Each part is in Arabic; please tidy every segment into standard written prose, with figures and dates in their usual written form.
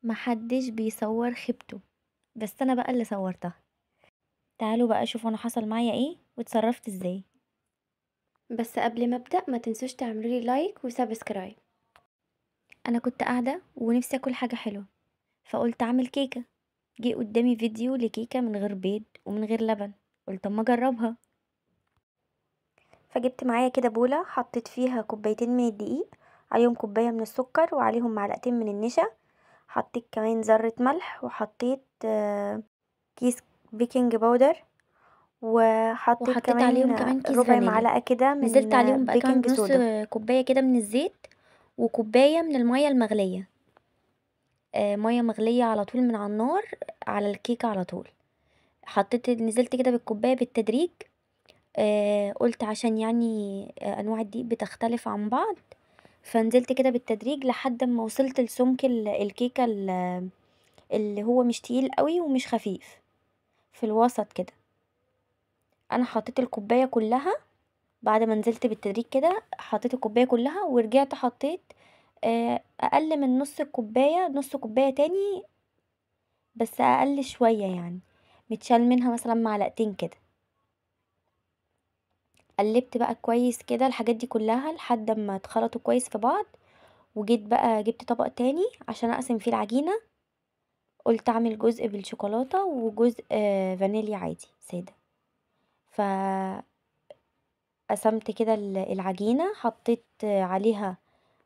محدش بيصور خيبته، بس انا بقى اللي صورتها. تعالوا بقى شوفوا انا حصل معايا ايه واتصرفت ازاي. بس قبل ما ابدأ ما تنسوش تعملولي لايك وسبسكرايب. انا كنت قاعده ونفسي اكل حاجه حلوه، فقلت اعمل كيكه. جه قدامي فيديو لكيكه من غير بيض ومن غير لبن، قلت اما اجربها. فجبت معايا كده بوله، حطيت فيها كوبايتين من الدقيق، عليهم كوبايه من السكر، وعليهم معلقتين من النشا. حطيت كمان ذره ملح، وحطيت كيس بيكنج باودر، وحطيت وحطيت كمان عليهم كمان كيس ربع فانيليا. معلقه كده من نزلت عليهم بقى كمان بيكنج بنص صودا. كوبايه كده من الزيت، وكوبايه من الميه المغليه. ميه مغليه على طول من على النار، على الكيكه على طول. نزلت كده بالكوبايه بالتدريج. قلت عشان يعني انواع الدقيق بتختلف عن بعض، فنزلت كده بالتدريج لحد ما وصلت لسمك الكيكه اللي هو مش تقيل قوي ومش خفيف، في الوسط كده. انا حطيت الكوبايه كلها، بعد ما نزلت بالتدريج كده حطيت الكوبايه كلها، ورجعت حطيت اقل من نص الكوبايه، نص كوبايه تاني، بس اقل شويه يعني، متشال منها مثلا معلقتين كده. قلبت بقى كويس كده الحاجات دي كلها لحد ما اتخلطوا كويس في بعض. وجيت بقى جبت طبق تاني عشان اقسم فيه العجينة. قلت اعمل جزء بالشوكولاتة وجزء فانيليا عادي سادة. فقسمت كده العجينة، حطيت عليها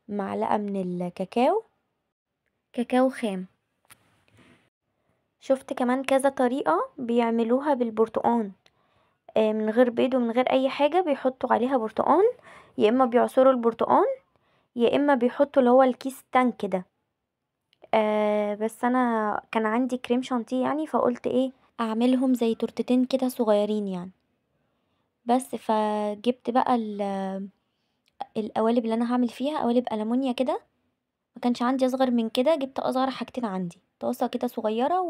معلقة من الكاكاو، كاكاو خام. شفت كمان كذا طريقة بيعملوها بالبرتقان، من غير بيض ومن غير اي حاجة، بيحطوا عليها برتقان، يا اما بيعصروا البرتقان، يا اما بيحطوا اللي هو الكيس تانك ده. بس انا كان عندي كريم شانتيه يعني، فقلت ايه اعملهم زي تورتتين كده صغيرين يعني. بس فجبت بقى القوالب اللي انا هعمل فيها قوالب ألمونيا كده. ما كانش عندي اصغر من كده، جبت اصغر حاجتين عندي، طاسه كده صغيره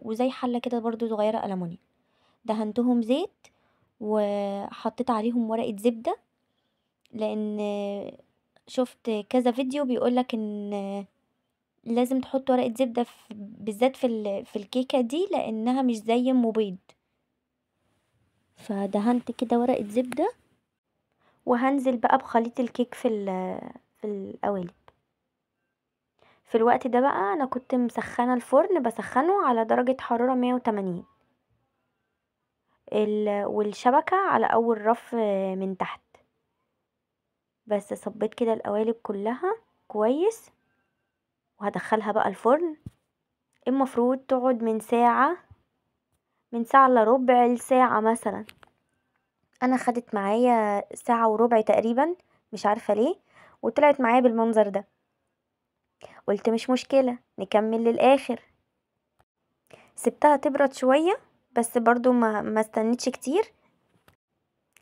وزي حله كده برضو صغيره ألمونيا. دهنتهم زيت، وحطيت عليهم ورقه زبده، لان شفت كذا فيديو بيقولك ان لازم تحط ورقة زبدة بالذات في الكيكة دي، لانها مش زي ام بيض. فدهنت كده ورقة زبدة، وهنزل بقى بخليط الكيك في القوالب. في الوقت ده بقى انا كنت مسخنة الفرن، بسخنه على درجة حرارة 180، والشبكة على اول رف من تحت. بس صبيت كده القوالب كلها كويس، وهدخلها بقى الفرن. المفروض تقعد من ساعة الا ربع لساعة مثلا. انا خدت معايا ساعة وربع تقريبا، مش عارفة ليه، وطلعت معايا بالمنظر ده. قلت مش مشكلة، نكمل للآخر. سبتها تبرد شوية، بس برضو ما استنيتش كتير،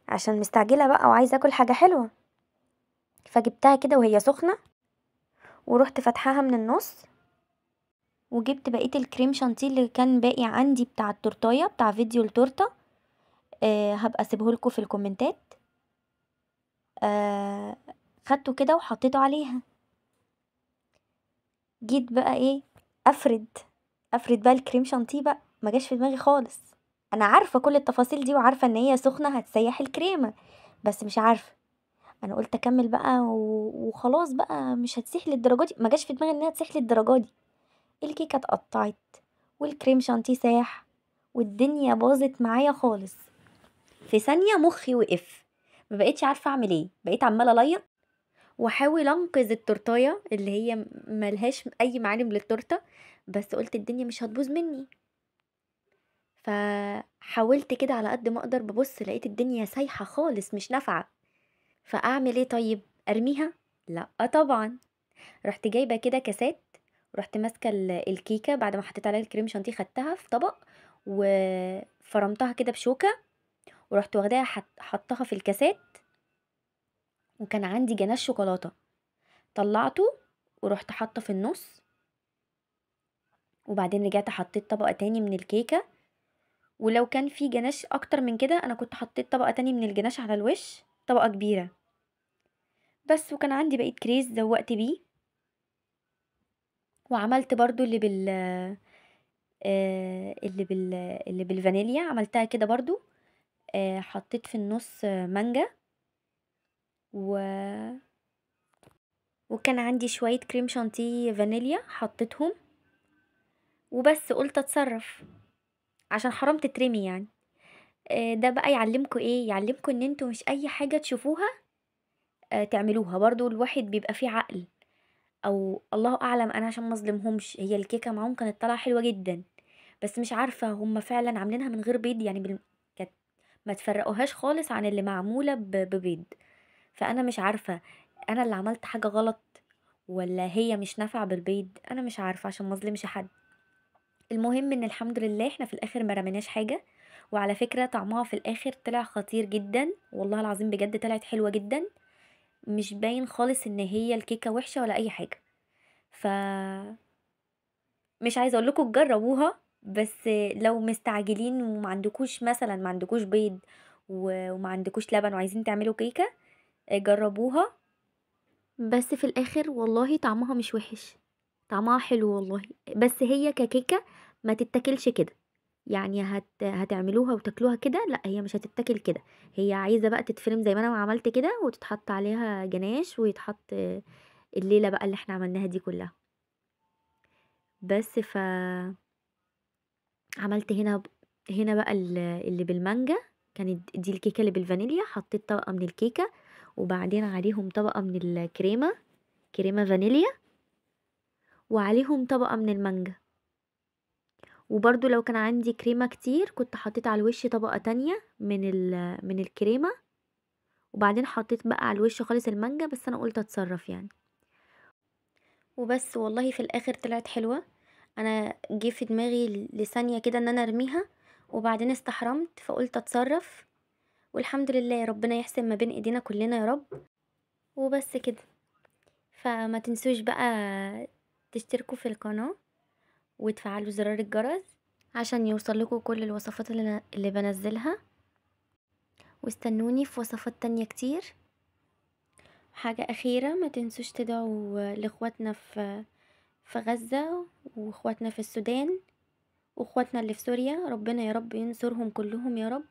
عشان مستعجلة بقى وعايزة اكل حاجة حلوة. فجبتها كده وهي سخنة، ورحت فتحها من النص، وجبت بقية الكريم شانتيه اللي كان باقي عندي بتاع التورتاية بتاع فيديو التورتة. هبقى اسيبهولكوا في الكومنتات. أه خدته كده وحطيته عليها. جيت بقى ايه، افرد افرد بقى الكريم شانتيه بقى، ما جاش في دماغي خالص. انا عارفه كل التفاصيل دي، وعارفه ان هي سخنه هتسيح الكريمه، بس مش عارفه. انا قلت اكمل بقى وخلاص بقى، مش هتسيح للدرجه دي، ما جاش في دماغي انها تسيح للدرجه دي. الكيكه اتقطعت، والكريم شانتيه ساح، والدنيا باظت معايا خالص. في ثانيه مخي وقف، ما بقيتش عارفه اعمل ايه، بقيت عماله اليط واحاول انقذ التورتايه اللي هي ملهاش اي معالم للتورته. بس قلت الدنيا مش هتبوظ مني. فحاولت كده على قد ما اقدر، ببص لقيت الدنيا سايحه خالص مش نافعه. فاعمل ايه طيب، ارميها؟ لا طبعا. رحت جايبه كده كاسات، ورحت ماسكه الكيكه بعد ما حطيت عليها الكريم شانتيه، خدتها في طبق وفرمتها كده بشوكه، ورحت واخداها حطها في الكاسات. وكان عندي جناش شوكولاته، طلعته ورحت حاطه في النص، وبعدين رجعت حطيت طبقة تاني من الكيكة. ولو كان في جناش اكتر من كده انا كنت حطيت طبقة تاني من الجناش على الوش، طبقة كبيرة. بس وكان عندي بقية كريز زوقت بيه، وعملت برضو اللي بالفانيليا، عملتها كده برضو. حطيت في النص مانجا و... وكان عندي شوية كريم شانتيه فانيليا حطيتهم، وبس قلت اتصرف عشان حرام تترمي يعني. ده بقى يعلمكم ايه، يعلمكم ان انتوا مش اي حاجة تشوفوها تعملوها. برضو الواحد بيبقى فيه عقل، او الله اعلم، انا عشان ما اظلمهمش، هي الكيكة معاهم كانت طالعة حلوة جدا، بس مش عارفة هم فعلا عاملينها من غير بيض يعني كانت ما تفرقوهاش خالص عن اللي معمولة ببيض. فانا مش عارفة انا اللي عملت حاجة غلط ولا هي مش نافعة بالبيض، انا مش عارفة عشان ما اظلمش حد. المهم ان الحمد لله احنا في الاخر ما رميناش حاجة. وعلى فكرة طعمها في الاخر طلع خطير جدا، والله العظيم بجد طلعت حلوة جدا، مش باين خالص ان هي الكيكة وحشة ولا اي حاجة. ف مش عايزه اقول لكم تجربوها، بس لو مستعجلين وما عندكوش مثلا ما عندكوش بيض وما عندكوش لبن وعايزين تعملوا كيكة، جربوها. بس في الاخر والله طعمها مش وحش، طعمها حلو والله. بس هي ككيكة ما تتاكلش كده، يعني هتعملوها وتاكلوها كده، لا هي مش هتتاكل كده. هي عايزة بقى تتفرم زي ما انا عملت كده، وتتحط عليها جناش، ويتحط الليلة بقى اللي احنا عملناها دي كلها. بس عملت هنا بقى اللي بالمانجا، كانت دي الكيكة اللي بالفانيليا. حطيت طبقة من الكيكة، وبعدين عليهم طبقة من الكريمة، كريمة فانيليا، وعليهم طبقة من المانجا. وبرضو لو كان عندي كريمة كتير كنت حطيت على الوش طبقة تانية من الكريمة، وبعدين حطيت بقى على الوش خالص المانجا، بس انا قلت اتصرف يعني. وبس والله في الاخر طلعت حلوة. انا جه في دماغي لثانية كده ان انا ارميها، وبعدين استحرمت فقلت اتصرف، والحمد لله ربنا يحسن ما بين ايدينا كلنا يا رب. وبس كده. فما تنسوش بقى تشتركوا في القناة وتفعلوا زرار الجرس عشان يوصل لكم كل الوصفات اللي بنزلها، واستنوني في وصفات تانية كتير. حاجة أخيرة، ما تنسوش تدعوا لإخواتنا في غزة، وإخواتنا في السودان، وإخواتنا اللي في سوريا، ربنا يا رب ينصرهم كلهم يا رب.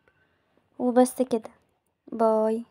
وبس كده، باي.